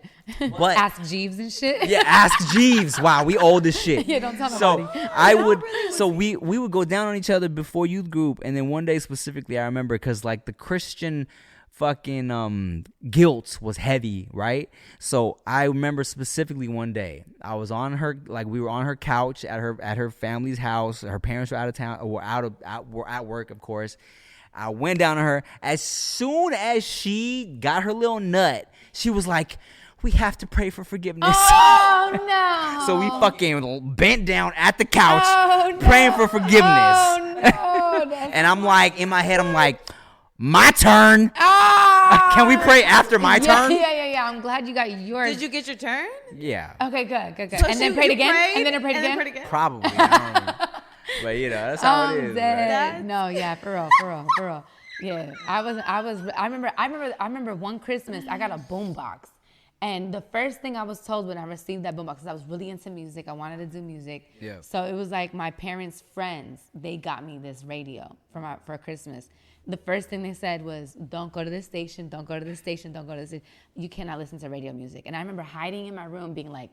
But Ask Jeeves and shit. yeah, ask Jeeves. Wow, we old as shit. Yeah, don't tell So nobody. we would go down on each other before youth group, and then one day specifically, I remember because like the Christian fucking guilt was heavy, right? So I remember specifically one day I was on her, like we were on her couch at her family's house. Her parents were out of town, or were at work, of course. I went down to her. As soon as she got her little nut, she was like, "We have to pray for forgiveness." Oh no. So we fucking bent down at the couch, Oh, no. praying for forgiveness. Oh no. That's And I'm like, in my head, I'm like, my turn. Ah! Can we pray after my turn? Yeah. I'm glad you got yours. Did you get your turn? Yeah, Okay, good. So And then you prayed again? prayed, And then I prayed and then again? probably. I don't know. But that's how it is. Right? Dead. No, yeah, for real. Yeah, I remember one Christmas I got a boombox, and the first thing I was told when I received that boombox, because I was really into music, I wanted to do music. Yeah. So it was like my parents' friends, they got me this radio for Christmas. The first thing they said was, "Don't go to this station. Don't go to this station. Don't go to this. You cannot listen to radio music." And I remember hiding in my room, being like,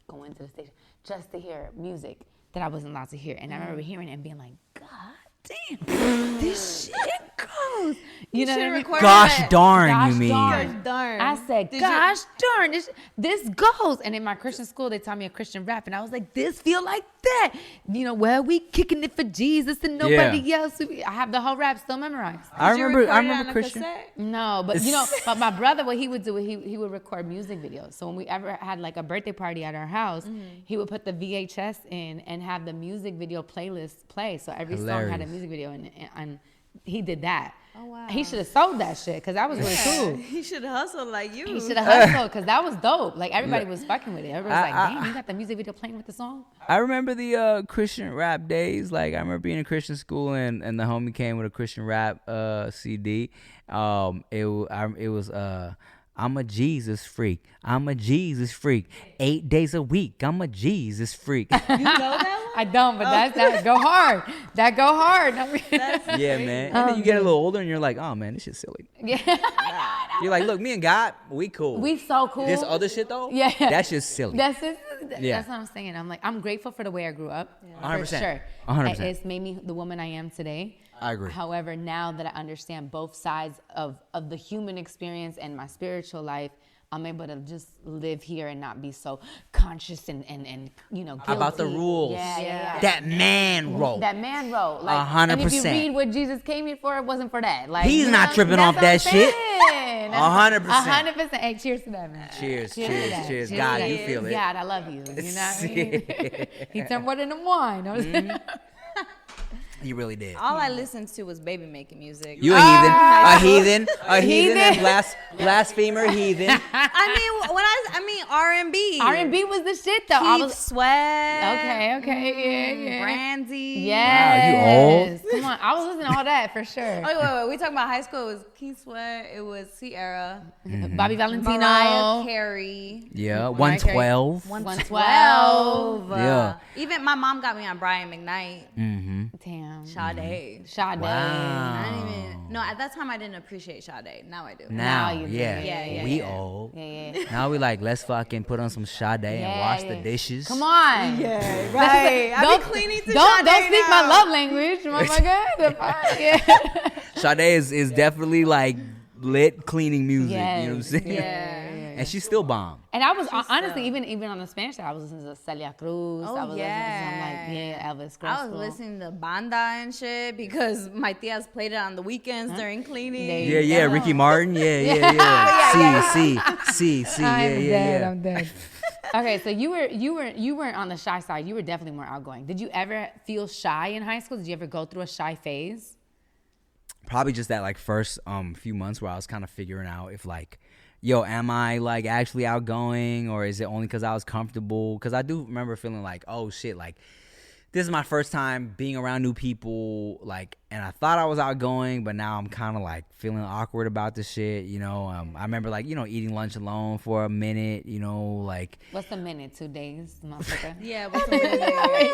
going to the station just to hear music that I wasn't allowed to hear. And I remember hearing it and being like, God damn, this shit goes. You know what I mean? Gosh darn, you mean. Gosh darn. I said, gosh darn, this goes. And in my Christian school, they taught me a Christian rap. And I was like, this feel like that. You know, well, we kicking it for Jesus and nobody else. I have the whole rap still memorized. I remember Christian. No, but you know, but my brother, what he would do, he would record music videos. So when we ever had like a birthday party at our house, he would put the VHS in and have the music video playlist play. So every song had a music video, and he did that. Oh, wow. He should have sold that shit because that was really cool. He should have hustled like you. He should have hustled because that was dope. Like everybody was fucking with it. Everybody was like, damn, you got the music video playing with the song? I remember the Christian rap days. Like I remember being in Christian school and the homie came with a Christian rap CD. It was I'm a Jesus freak. I'm a Jesus freak. 8 days a week. I'm a Jesus freak. You know that one? I don't, but that go hard. That go hard. Yeah, man. And then you get a little older and you're like, oh man, this shit's silly. Yeah. You're like, look, me and God, we cool. We so cool. This other shit though, yeah, that's just silly. That's what I'm saying. I'm like, I'm grateful for the way I grew up. 100%. For sure. 100%. It's made me the woman I am today. I agree. However, now that I understand both sides of the human experience and my spiritual life, I'm able to just live here and not be so conscious and you know, guilty. About the rules. Yeah. That man wrote. That man wrote. Like, 100%. And if you read what Jesus came here for, it wasn't for that. Like he's not tripping off that shit. 100%. 100%. Hey, cheers to that, man. Cheers. God, you feel it. God, I love you. You know what I mean? He turned water into wine. You really did. All I listened to was baby making music. You a heathen, and blasphemer heathen. I mean R&B. R&B was the shit though. Keith Sweat. Okay, yeah. Brandy. Yes. Wow, you old. Come on, I was listening to all that for sure. Wait. We talking about high school. It was Keith Sweat. It was Sierra. Bobby Valentino. Mariah Carey. Yeah, 112. 112. Yeah. Even my mom got me on Brian McKnight. Mm-hmm. Damn. Sade. Sade. Wow. No, at that time I didn't appreciate Sade. Now I do. Now you do. Yeah. We old. Yeah. Now we like, let's fucking put on some Sade and wash the dishes. Come on. Yeah, right. I be cleaning to don't Sade speak now. my love language, motherfucker. Yeah. Sade is definitely like lit cleaning music. Yes. You know what I'm saying? Yeah. And she's still bomb. And I was honestly even on the Spanish side, I was listening to Celia Cruz. Oh, I was listening to Elvis Crespo. I was listening to Banda and shit because my tias played it on the weekends during cleaning. Yeah. Ricky Martin. Yeah. See. I'm dead. Okay, so you weren't on the shy side. You were definitely more outgoing. Did you ever feel shy in high school? Did you ever go through a shy phase? Probably just that like first few months where I was kind of figuring out if like, yo, am I like actually outgoing or is it only because I was comfortable? Because I do remember feeling like, oh shit, like this is my first time being around new people, like, and I thought I was outgoing, but now I'm kind of like feeling awkward about this shit, you know. I remember like, you know, eating lunch alone for a minute, you know, like. What's a minute? 2 days, motherfucker. Yeah, what's a minute?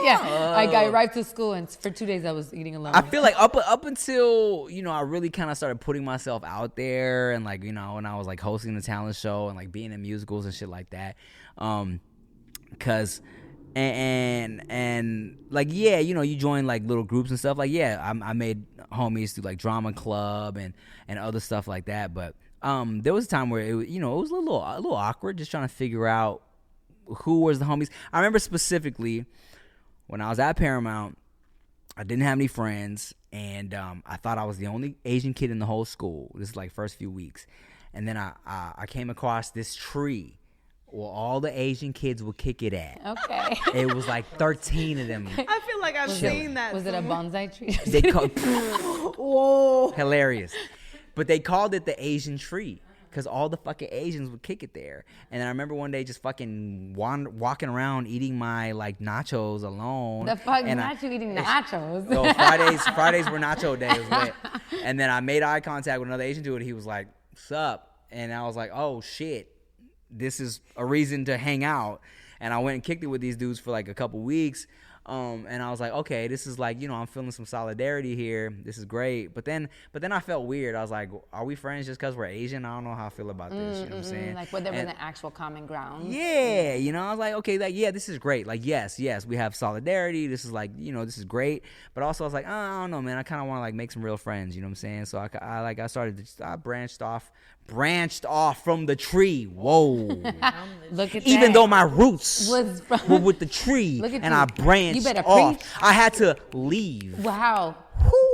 Yeah, I got right to school and for 2 days I was eating alone. I feel like up until, you know, I really kind of started putting myself out there and like, you know, when I was like hosting the talent show and like being in musicals and shit like that, because. And like, yeah, you know, you join like little groups and stuff. Like, yeah, I made homies through like drama club and other stuff like that. But there was a time where it, you know, it was a little awkward just trying to figure out who was the homies. I remember specifically when I was at Paramount, I didn't have any friends, and I thought I was the only Asian kid in the whole school. This is like first few weeks, and then I came across this tree. Well, all the Asian kids would kick it at. Okay. It was like 13 of them. I feel like I've seen that. Was it a bonsai tree? They called Whoa. hilarious, but they called it the Asian tree because all the fucking Asians would kick it there. And then I remember one day just fucking walking around eating my like nachos alone. The fuck, and not you eating nachos. So Fridays were nacho days. It was lit. And then I made eye contact with another Asian dude. He was like, "What's up?" And I was like, "Oh shit. This is a reason to hang out." And I went and kicked it with these dudes for like a couple weeks. And I was like, okay, this is like, I'm feeling some solidarity here. This is great. But then I felt weird. I was like, are we friends just because we're Asian? I don't know how I feel about this. You know what I'm saying? Like, whether there was an actual common ground. Yeah, I was like, okay, like, yeah, this is great. Like, yes, we have solidarity. This is like, this is great. But also, I was like, I don't know, man. I kind of want to like make some real friends. You know what I'm saying? So I branched off from the tree. Whoa. Look at Even that. though my roots were with the tree, and I branched off, I had to leave. Wow.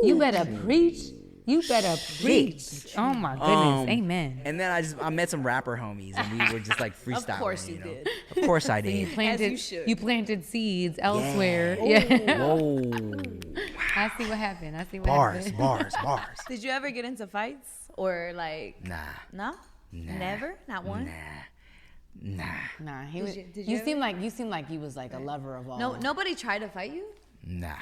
You better preach. You better preach. Oh my goodness. Amen. And then I met some rapper homies, and we were just like freestyling. Of course you did. Of course I did. You planted seeds elsewhere. Yeah. Whoa. I see what happened. Bars. Did you ever get into fights or like? Nah. No. Nah. Never. Not one. Nah. He was. Did You ever? seemed like he was like a lover of all. No. Nobody tried to fight you. Nah.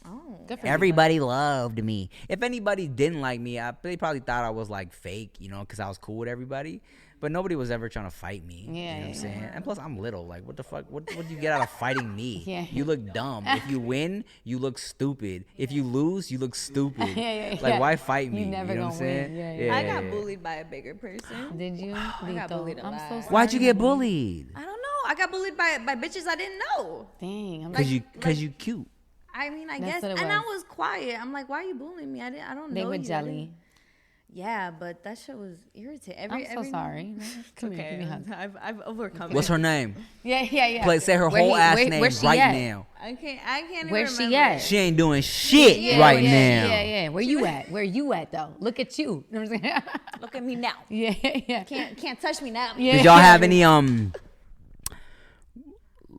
Oh. Good for you, Everybody loved me. If anybody didn't like me, they probably thought I was like fake, because I was cool with everybody. But nobody was ever trying to fight me. Yeah, you know what I'm yeah. saying? And plus, I'm little. Like, what the fuck? What do you get out of fighting me? Yeah. You look dumb. If you win, you look stupid. If you lose, you look stupid. Yeah. Like, why fight me? You never know what I'm gonna win. saying? Yeah. I got bullied by a bigger person. Did you? I got bullied a I'm lot. so sorry. Why'd you get bullied? I don't know. I got bullied by bitches I didn't know. Dang. I'm Because you cute. I mean, I That's guess, what it and I was. was quiet. I'm like, why are you bullying me? I don't know. They were you. jelly. Yeah, but that shit was irritating. I'm so sorry. Come here, give me a hug. I've overcome What's it. her name? Yeah. Say her Where whole ass where name she right at? now. I can't even Where's she remember. at? She ain't doing shit Yeah, right yeah, now. Yeah. Where you at? Where you at though? Look at you. You know what I'm saying? Look at me now. Yeah. Can't touch me now. Yeah. Did y'all have any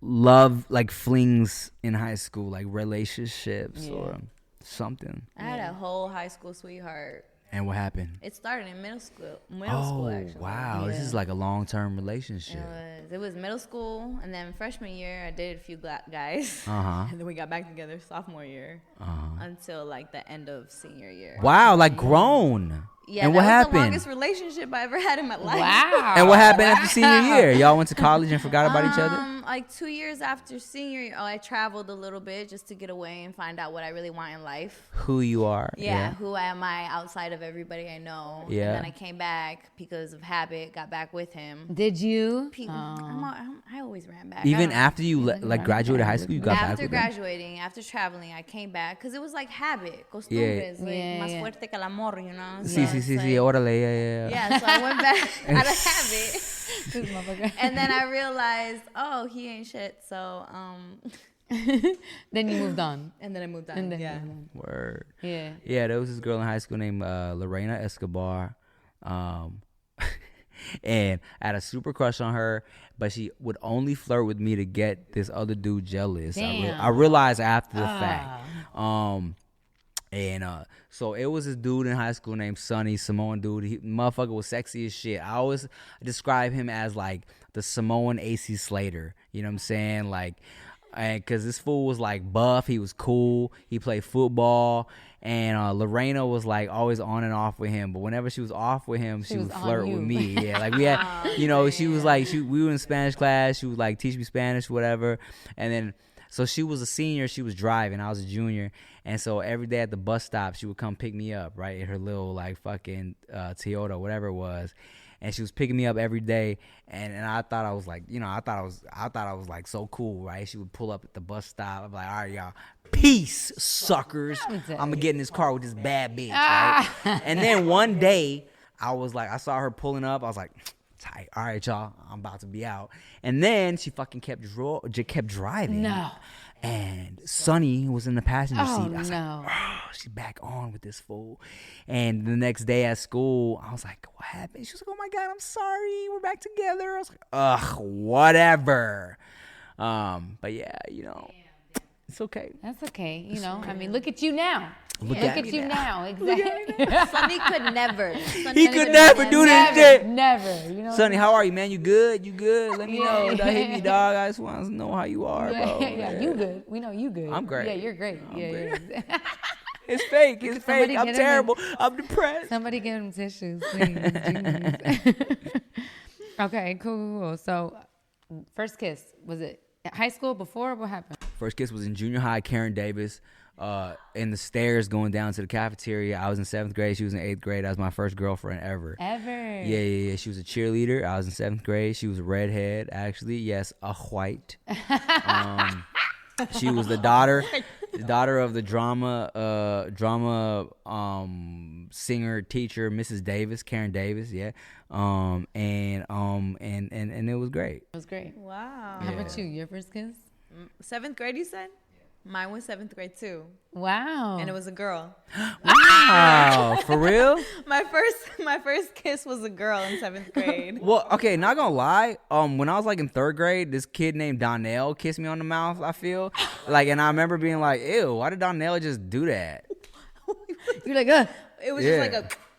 love like flings in high school, like relationships or something? I had a whole high school sweetheart. And what happened? It started in middle school actually. Wow, this is like a long-term relationship. It was middle school, and then freshman year I dated a few guys, and then we got back together sophomore year until like the end of senior year. Wow, like grown. Yeah, and that what was happened? the longest relationship I ever had in my life. Wow. And what happened after senior year? Y'all went to college and forgot about each other? Like 2 years after senior year, I traveled a little bit just to get away and find out what I really want in life. Who you are. Yeah, who am I outside of everybody I know? Yeah. And then I came back because of habit, got back with him. Did you? I always ran back. Even after you like graduated high school, you got back after with them? graduating, after traveling, I came back because it was like habit, costumbres, like Yeah, más yeah. fuerte que el amor, you know? Sí, So sí, it's sí, like- sí, órale, yeah. Yeah, so I went back out of habit. This motherfucker. And then I realized, oh, he ain't shit. So, Then you moved on. and then I moved on. And then yeah. you moved on. Word. Yeah. Yeah, there was this girl in high school named Lorena Escobar. And I had a super crush on her, but she would only flirt with me to get this other dude jealous. Damn. I realized after the fact. So it was this dude in high school named Sonny, Simone dude. Motherfucker was sexy as shit. I always describe him as like the Simone AC Slater. You know what I'm saying? Like, because this fool was like buff. He was cool. He played football. And Lorena was like always on and off with him. But whenever she was off with him, she would was on flirt you. with me. Yeah, like we had, she was like, we were in Spanish class. She would like teach me Spanish, whatever. And then, so she was a senior. She was driving. I was a junior. And so every day at the bus stop, she would come pick me up, right, in her little like fucking Toyota, whatever it was. And she was picking me up every day, and I thought I was like, I thought I was like so cool, right? She would pull up at the bus stop. I'm like, all right, y'all, peace, suckers. I'm gonna get in this car with this bad bitch, right? And then one day, I saw her pulling up. I was like, tight. All right, y'all, I'm about to be out. And then she fucking kept driving. No. And Sonny was in the passenger seat. I was no. like, oh, she's back on with this fool. And the next day at school, I was like, what happened? She was like, oh my God, I'm sorry. We're back together. I was like, ugh, whatever. But yeah, it's okay. That's okay. I mean, look at you now. Look Look at at me you now. now. Exactly. Sonny could never. He could never do this shit. Never. Sonny, how are you, man? You good? You good? Let me know. Don't hit me, dog. I just want to know how you are, bro. Yeah, you good. We know you good. I'm great. Yeah, you're great. Yeah. It's fake. It's Somebody fake. I'm get him terrible. I'm depressed. Somebody give him tissues, please. Jeez. Okay, cool. So, first kiss, was it high school before? What happened? First kiss was in junior high, Karen Davis. In the stairs going down to the cafeteria. I was in 7th grade. She was in 8th grade. That was my first girlfriend ever. Yeah. She was a cheerleader. I was in 7th grade. She was a redhead, actually. Yes, a white. She was the daughter of the drama singer teacher, Mrs. Davis, Karen Davis. Yeah. And it was great. It was great. Wow. How about you? Your first kiss? 7th grade, you said? Mine was 7th grade too. Wow. And it was a girl. Wow. For real? My first kiss was a girl in 7th grade. Well, okay, not gonna lie. When I was like in 3rd grade, this kid named Donnell kissed me on the mouth, I feel. And I remember being like, ew, why did Donnell just do that? You're like, It was just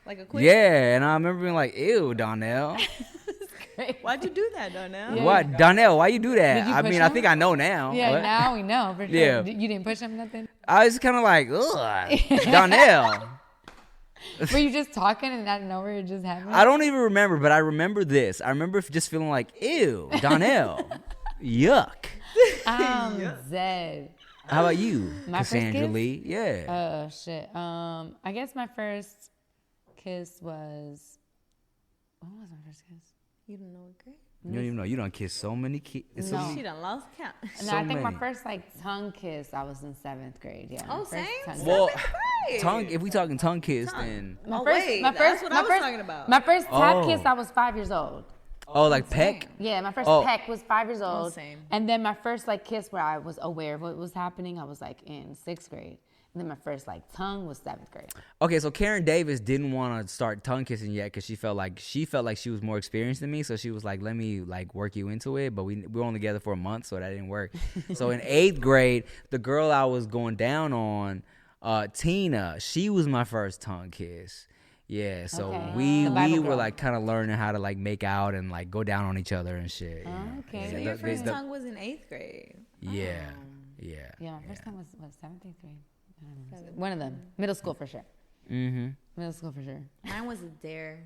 like a quick. Yeah, and I remember being like, ew, Donnell. Why'd you do that, Donnell? Yeah. What? Donnell, why you do that? I mean, I think I know now. Yeah, What? now we know for sure. Yeah. You didn't push him nothing? I was kind of like, ugh, Donnell. Were you just talking and out of nowhere it just happened? I don't even remember, but I remember this. I remember just feeling like, ew, Donnell. Yuck. Zed. How about you, My first Kassandra kiss? Lee? Yeah. Oh, shit. I guess my first kiss was... What was my first kiss? You don't know what grade? You don't even know. You done kissed so many kids. No. She done lost count. No, I think my first tongue kiss, I was in 7th grade. Yeah. Oh, my first same? tongue Well, grade. tongue. If we talking tongue kiss, then That's what I was talking about. My first tap kiss, I was 5 years old. like peck. Yeah, my first peck was 5 years old. Same. And then my first kiss where I was aware of what was happening, I was in 6th grade. And then my first tongue was 7th grade. Okay, so Karen Davis didn't want to start tongue kissing yet because she felt like she was more experienced than me. So she was like, "Let me work you into it." But we were only together for a month, so that didn't work. So in 8th grade, the girl I was going down on, Tina, she was my first tongue kiss. Yeah, so Okay. we The Bible were girl. kind of learning how to make out and go down on each other and shit. Oh, okay. So your first tongue was in 8th grade. Yeah. Yeah, my first time was 7th, 8th grade. I don't know. One of them. Middle school for sure. Mm-hmm. Middle school for sure. Mine was a dare.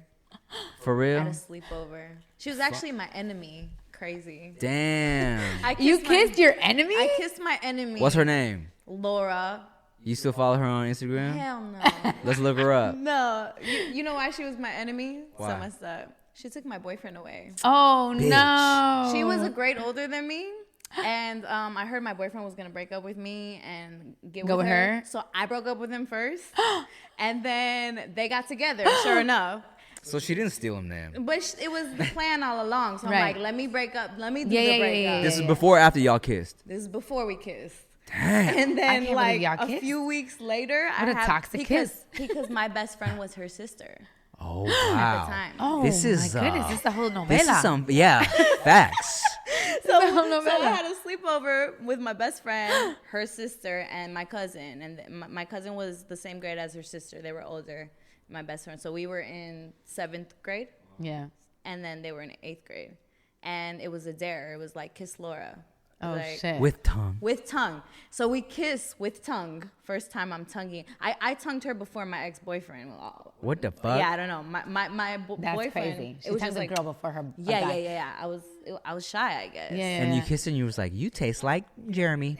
For real? At a sleepover. She was actually my enemy. Crazy. Damn. You kissed your enemy? I kissed my enemy. What's her name? Laura. You still follow her on Instagram? Hell no. Let's look her up. No. You know why she was my enemy? Why? So messed up. She took my boyfriend away. Oh, Bitch. no. She was a grade older than me. And I heard my boyfriend was going to break up with me and Go with her? So I broke up with him first. And then they got together, sure enough. So she didn't steal him then. But it was the plan all along. So I'm Right. like, let me break up. Let me do Yeah, the yeah, yeah, breakup. yeah, This is before or after y'all kissed? This is before we kissed. Damn. And then can't believe y'all a kissed. few weeks later, What a toxic kiss. because my best friend was her sister Oh, at wow. the time. Oh, This is, my goodness. This is the whole novela. This is some, yeah, facts. So I novela. had a sleepover with my best friend, her sister, and my cousin. And my cousin was the same grade as her sister. They were older, my best friend. So we were in 7th grade, Yeah. and then they were in 8th grade. And it was a dare. It was like, kiss Laura. Oh, shit. With tongue. With tongue. So we kiss with tongue. First time I'm tonguing. I tongued her before my ex-boyfriend. What the fuck? Yeah, I don't know. My That's boyfriend. crazy. She It was tongued just a like, girl before her. yeah. I was shy, I guess. Yeah. And you kissed her and you was like, you taste like Jeremy.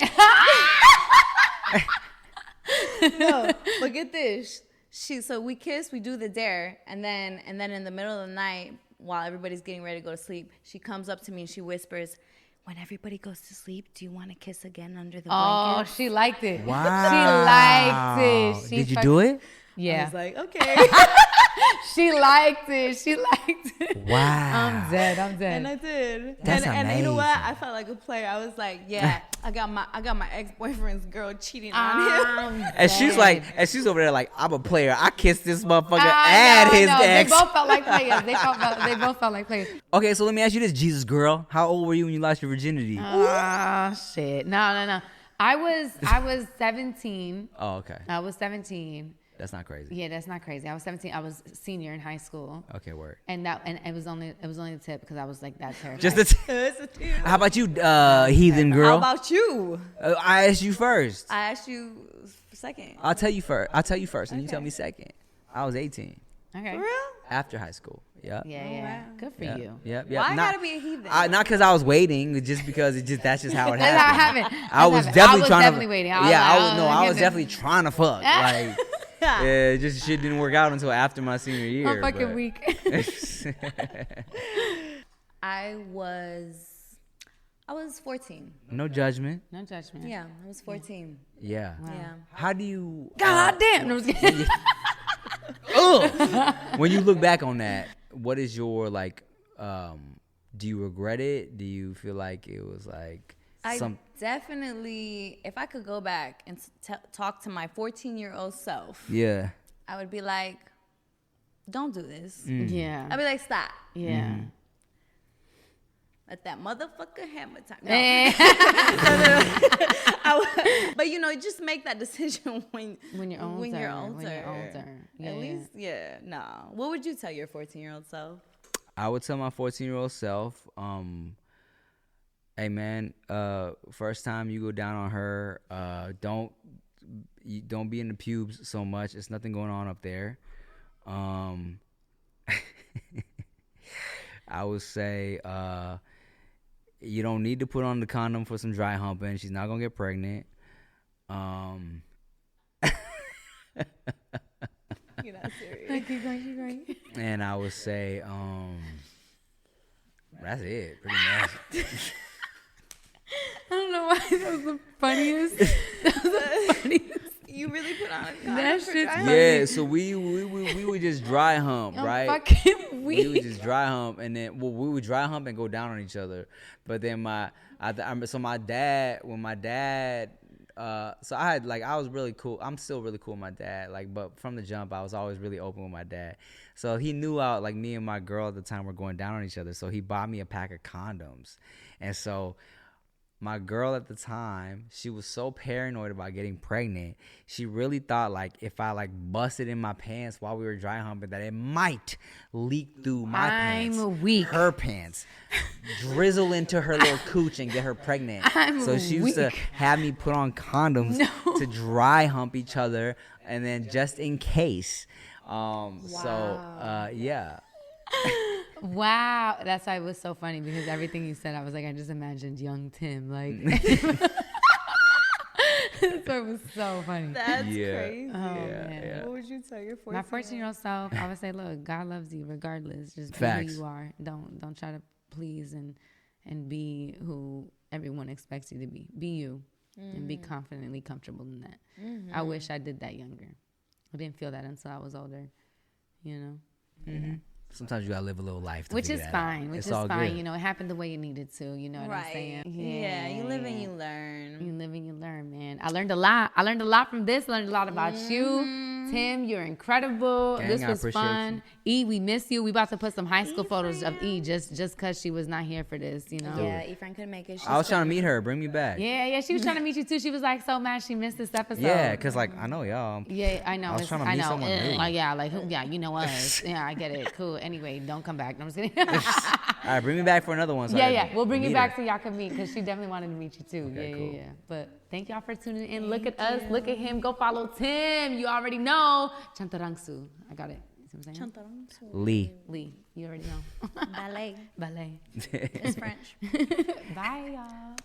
No, but get this. So we kiss, we do the dare, and then in the middle of the night, while everybody's getting ready to go to sleep, she comes up to me and she whispers, "When everybody goes to sleep, do you want to kiss again under the Oh, blanket?" she liked it. Wow. She liked it. She Did you do it? I Yeah. was like, okay. She liked it. She liked it. Wow. I'm dead. And I did. That's and you know what? amazing. I felt like a player. I was like, yeah, I got my ex-boyfriend's girl cheating on him. And she's like, and she's over there like, I'm a player. I kissed this motherfucker I and know, his I know. ex. They both felt like players. They both felt like players. Okay, so let me ask you this, Jesus girl. How old were you when you lost your virginity? Oh, shit. No. I was 17. Oh, okay. I was 17. That's not crazy. Yeah, that's not crazy. I was 17. I was senior in high school. Okay, word. And it was only the tip because I was like that terrified. Just the It's a two. How about you, heathen How girl? about you? I asked you first. I asked you second. I'll tell you first, and you Okay. tell me second. I was 18 Okay. For real? after high school. Yep. Yeah. Good for you. Yep. Why I gotta be a heathen? Not because I was waiting, just because that's just how it That's how it happened. happened. I was definitely waiting. I was definitely trying to fuck. Like, yeah, just shit didn't work out until after my senior year. I'm fucking weak. I was 14. No judgment. No judgment. Yeah, I was 14. Yeah. Wow. Yeah. How do you? God damn. No, I'm just kidding. When you look back on that, what is your like? Do you regret it? Do you feel like it was like some? Definitely, if I could go back and talk to my 14-year-old self, Yeah. I would be like, don't do this. Yeah. I'd be like, stop. Yeah. Let that motherfucker hammer time. No. But just make that decision when you're older. Yeah. At least, no. What would you tell your 14-year-old self? I would tell my 14-year-old self, hey man, first time you go down on her, don't be in the pubes so much. There's nothing going on up there. I would say you don't need to put on the condom for some dry humping. She's not gonna get pregnant. You're not serious. Keep going. And I would say that's it, pretty much. I don't know why that was the funniest. You really put on a condom That for shit's dry funny. Yeah, so we would just dry hump, I'm right? fucking We weak. would just dry hump, and then we would dry hump and go down on each other. But then my dad, so I had I was really cool. I'm still really cool with my dad. But from the jump, I was always really open with my dad. So he knew me and my girl at the time were going down on each other. So he bought me a pack of condoms, and so. My girl at the time, she was so paranoid about getting pregnant. She really thought if I busted in my pants while we were dry humping, that it might leak through my pants. I'm weak. Her pants, drizzle into her little cooch and get her pregnant. So she used to have me put on condoms to dry hump each other, and then just in case. Yeah. Wow, that's why it was so funny, because everything you said, I was like, I just imagined young Tim, so it was so funny. That's crazy. Oh, man. What would you tell your 14-year-old? My 14-year-old self, I would say, look, God loves you regardless. Just Facts. be who you are. Don't try to please and be who everyone expects you to be. Be you and be confidently comfortable in that. I wish I did that younger. I didn't feel that until I was older, Mm-hmm. Sometimes you gotta live a little life to Which figure is that fine. out. Which It's is all fine. good. It happened the way it needed to. You know what I'm saying? Yeah, you live and you learn. You live and you learn, man. I learned a lot. I learned a lot from this. I learned a lot about you. Tim, you're incredible. Gang, this I was appreciate fun. E, we miss you. We about to put some high school photos of E just because she was not here for this, Yeah, Efrain couldn't make it. I was trying to meet her. Bring me back. Yeah, she was trying to meet you too. She was so mad she missed this episode. Yeah, because I know y'all. Yeah, I know. I was trying to meet someone new. You know us. Yeah, I get it. Cool. Anyway, don't come back. No, I'm just kidding. All right, bring me back for another one. So We'll bring you back her. so y'all can meet, because she definitely wanted to meet you too. Okay, cool. Yeah. But thank y'all for tuning in. Look at us. Look at him. Go follow Tim. You already know. Chantarangsu. I got it. See what I'm saying? Chantarangsu. Lee. You already know. Ballet. Balais. It's French. Bye, y'all.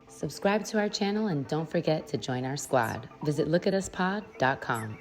Subscribe to our channel and don't forget to join our squad. Visit lookatuspod.com.